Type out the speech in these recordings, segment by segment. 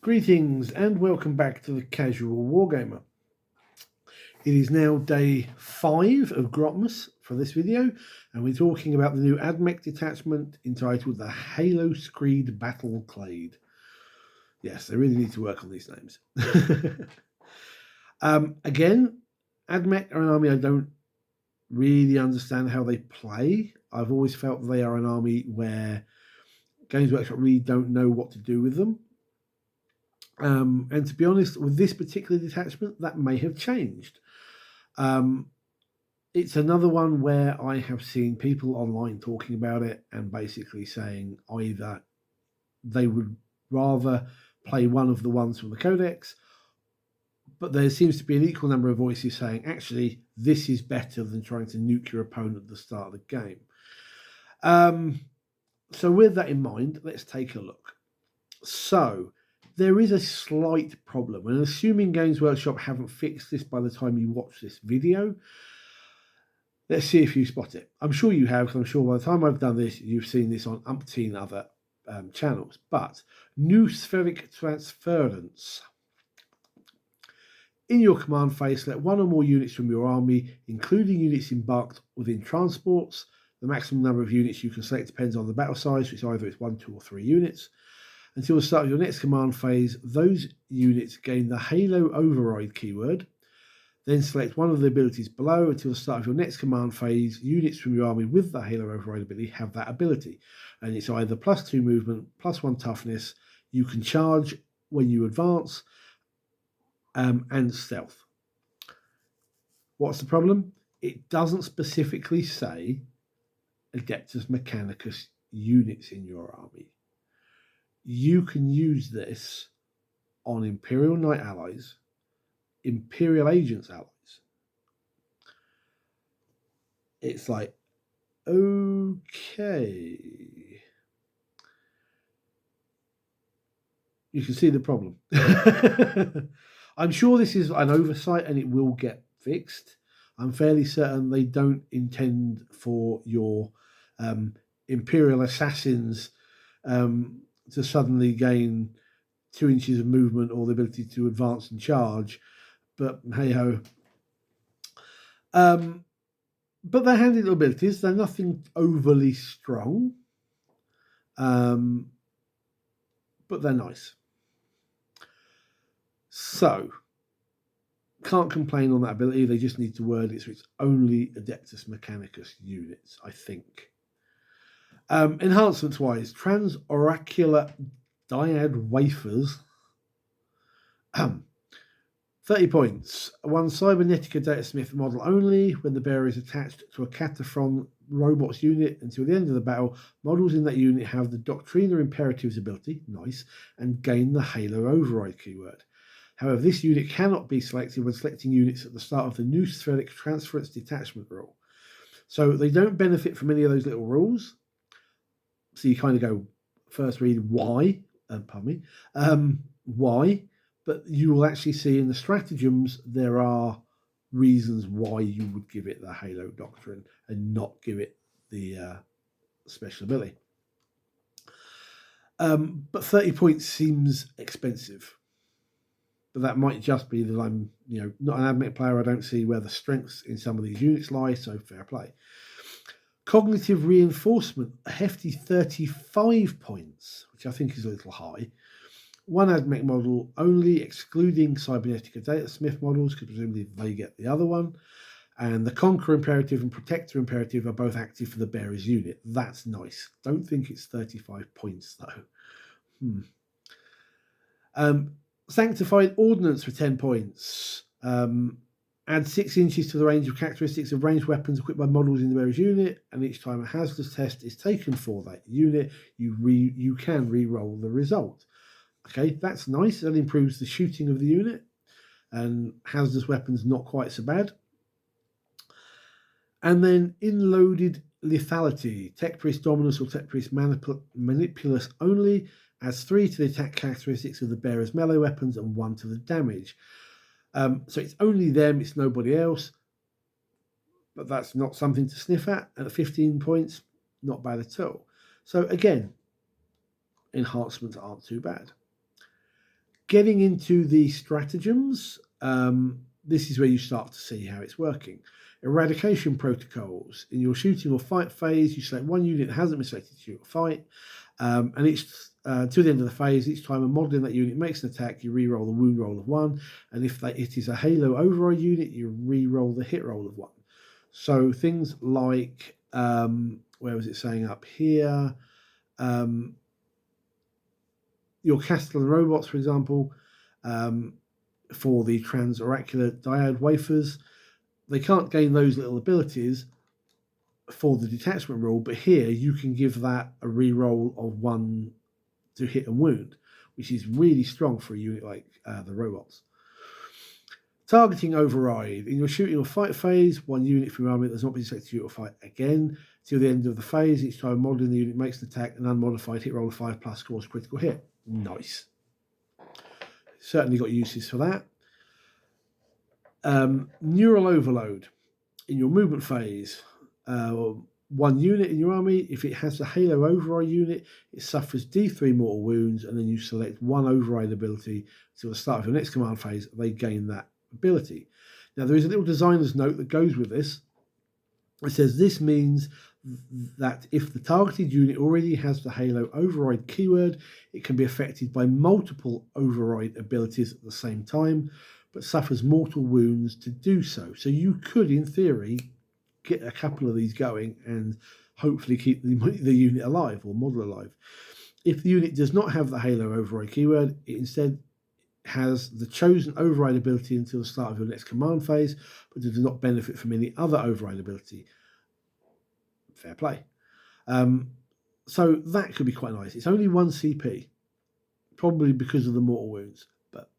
Greetings and welcome back to the Casual Wargamer. It is now day 5 of Grotmas for this video, and we're talking about the new Admech detachment entitled the Haloscreed Battle Clade. Yes, they really need to work on these names. Again, Admech are an army I don't really understand how they play. I've always felt they are an army where Games Workshop really don't know what to do with them. And to be honest, with this particular detachment, that may have changed. It's another one where I have seen people online talking about it and basically saying either they would rather play one of the ones from the Codex, but there seems to be an equal number of voices saying, actually, this is better than trying to nuke your opponent at the start of the game. So with that in mind, let's take a look. So there is a slight problem, and assuming Games Workshop haven't fixed this by the time you watch this video, let's see if you spot it. I'm sure you have, because I'm sure by the time I've done this, you've seen this on umpteen other channels. But new spheric transference. In your command phase, select one or more units from your army, including units embarked within transports. The maximum number of units you can select depends on the battle size, which either is 1, 2, or 3 units. Until the start of your next command phase, those units gain the Halo Override keyword. Then select one of the abilities below. Until the start of your next command phase, units from your army with the Halo Override ability have that ability. And it's either +2 movement, +1 toughness. You can charge when you advance, and stealth. What's the problem? It doesn't specifically say Adeptus Mechanicus units in your army. You can use this on Imperial Knight allies, Imperial Agents allies. It's like, okay. You can see the problem. I'm sure this is an oversight and it will get fixed. I'm fairly certain they don't intend for your Imperial Assassins to suddenly gain 2 inches of movement or the ability to advance and charge, but hey ho. But they're handy little abilities. They're nothing overly strong, but they're nice. So, can't complain on that ability. They just need to word it so it's only Adeptus Mechanicus units, I think. Enhancements-wise, Trans-Oracular Dyad Wafers. 30 points. One Cybernetica Datasmith model only. When the bearer is attached to a Cataphron robots unit until the end of the battle, models in that unit have the Doctrina Imperatives ability, nice, and gain the Halo Override keyword. However, this unit cannot be selected when selecting units at the start of the new spheric transference detachment rule. So they don't benefit from any of those little rules. So you kind of go, first read why, why, but you will actually see in the stratagems there are reasons why you would give it the Halo Doctrine and not give it the special ability. But 30 points seems expensive. But that might just be that I'm, not an Admech player. I don't see where the strengths in some of these units lie, so fair play. Cognitive Reinforcement, a hefty 35 points, which I think is a little high. One Admech model only, excluding Cybernetica Datasmith models, because presumably they get the other one. And the Conquer Imperative and Protector Imperative are both active for the bearer's unit. That's nice. Don't think it's 35 points, though. Sanctified Ordnance for 10 points. Add 6 inches to the range of characteristics of ranged weapons equipped by models in the bearer's unit, and each time a hazardous test is taken for that unit, you can re-roll the result. Okay, that's nice. That improves the shooting of the unit, and hazardous weapons not quite so bad. And then Inloaded Lethality, Tech Priest Dominus or Tech Priest Manipulus only, adds 3 to the attack characteristics of the bearer's melee weapons and 1 to the damage. So it's only them, it's nobody else, but that's not something to sniff at. At 15 points, not bad at all. So again, enhancements aren't too bad. Getting into the stratagems, this is where you start to see how it's working. Eradication protocols. In your shooting or fight phase, you select one unit that hasn't been selected to shoot or fight, and each to the end of the phase, each time a model in that unit makes an attack, you re-roll the wound roll of 1, and if it is a Halo override unit, you re-roll the hit roll of 1. So things like, where was it saying up here? Your Castellan robots, for example, for the transoracular dyad wafers, they can't gain those little abilities for the detachment rule, but here you can give that a re-roll of 1 to hit and wound, which is really strong for a unit like the robots. Targeting override. In your shooting or fight phase, one unit from your army that has not been selected to shoot or fight again till the end of the phase. Each time a model in the unit makes an attack, an unmodified hit roll of 5+ scores critical hit. Nice. Certainly got uses for that. Neural overload. In your movement phase, one unit in your army, if it has a Halo override unit, it suffers D3 mortal wounds, and then you select one override ability till the start of your next command phase, they gain that ability. Now, there is a little designer's note that goes with this. It says this means that if the targeted unit already has the Halo override keyword, it can be affected by multiple override abilities at the same time, but suffers mortal wounds to do so. So you could, in theory, get a couple of these going and hopefully keep the unit alive or model alive. If the unit does not have the Halo override keyword, it instead has the chosen override ability until the start of your next command phase, but does not benefit from any other override ability. Fair play. So that could be quite nice. It's only 1 CP, probably because of the mortal wounds. But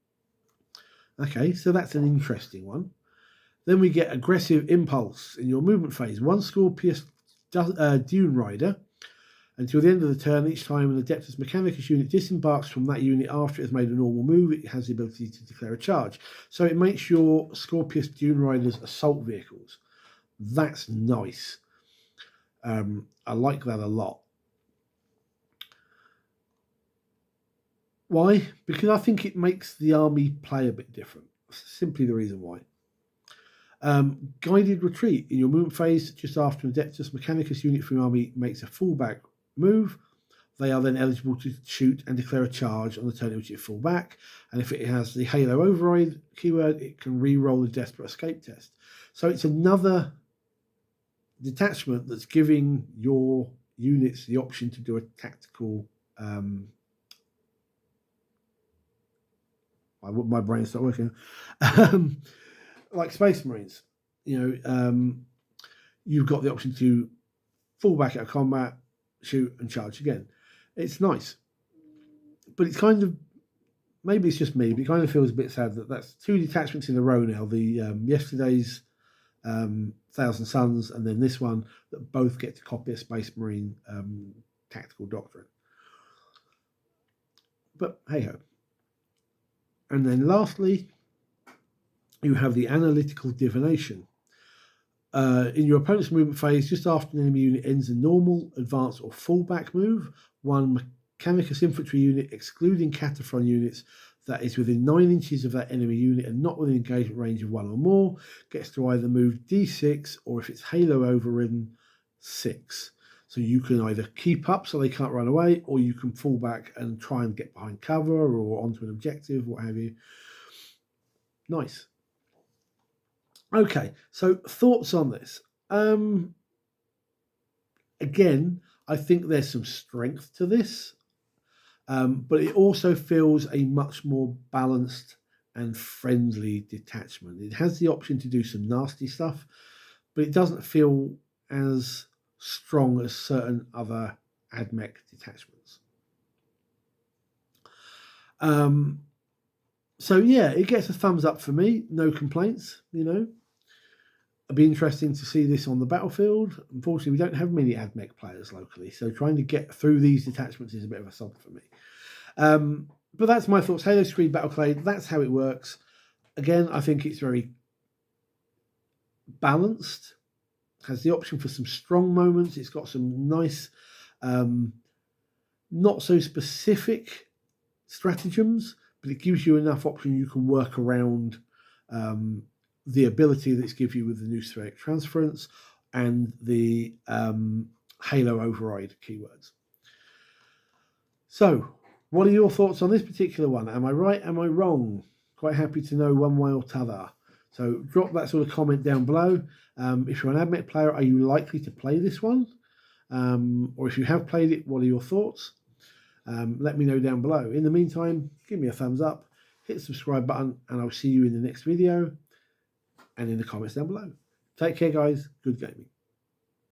okay, so that's an interesting one. Then we get aggressive impulse. In your movement phase, 1 Scorpius Dune Rider. Until the end of the turn, each time an Adeptus Mechanicus unit disembarks from that unit after it has made a normal move, it has the ability to declare a charge. So it makes your Scorpius Dune Riders assault vehicles. That's nice. I like that a lot. Why? Because I think it makes the army play a bit different. Simply the reason why. Guided retreat. In your movement phase, just after an Adeptus Mechanicus unit from your army makes a fallback move, they are then eligible to shoot and declare a charge on the turn in which it fall back. And if it has the Halo override keyword, it can re-roll the desperate escape test. So it's another detachment that's giving your units the option to do a tactical. My brain's not working. Like Space Marines, you've got the option to fall back out of combat, shoot and charge again. It's nice, but it's kind of, maybe it's just me, but it kind of feels a bit sad that that's 2 detachments in a row now. The yesterday's Thousand Suns and then this one that both get to copy a Space Marine tactical doctrine. But hey ho. And then lastly, you have the analytical divination. In your opponent's movement phase, just after an enemy unit ends a normal, advance, or fallback move, one Mechanicus infantry unit, excluding Cataphron units, that is within 9 inches of that enemy unit and not within engagement range of 1 or more, gets to either move D6 or, if it's Halo overridden, 6. So you can either keep up so they can't run away, or you can fall back and try and get behind cover or onto an objective, what have you. Nice. Okay, so thoughts on this. Again, I think there's some strength to this, but it also feels a much more balanced and friendly detachment. It has the option to do some nasty stuff, but it doesn't feel as strong as certain other AdMech detachments. So yeah, it gets a thumbs up for me. No complaints, It'd be interesting to see this on the battlefield. Unfortunately, we don't have many AdMech players locally, so trying to get through these detachments is a bit of a slog for me. But that's my thoughts. Haloscreed Battle Clade, that's how it works. Again, I think it's very balanced. Has the option for some strong moments. It's got some nice, not so specific stratagems, but it gives you enough option you can work around the ability that it's gives you with the new spheric transference and the Halo override keywords. So, what are your thoughts on this particular one? Am I right? Am I wrong? Quite happy to know one way or t'other. So drop that sort of comment down below. If you're an Admech player, are you likely to play this one? Or if you have played it, what are your thoughts? Let me know down below. In the meantime, give me a thumbs up, hit the subscribe button, and I'll see you in the next video and in the comments down below. Take care, guys. Good gaming.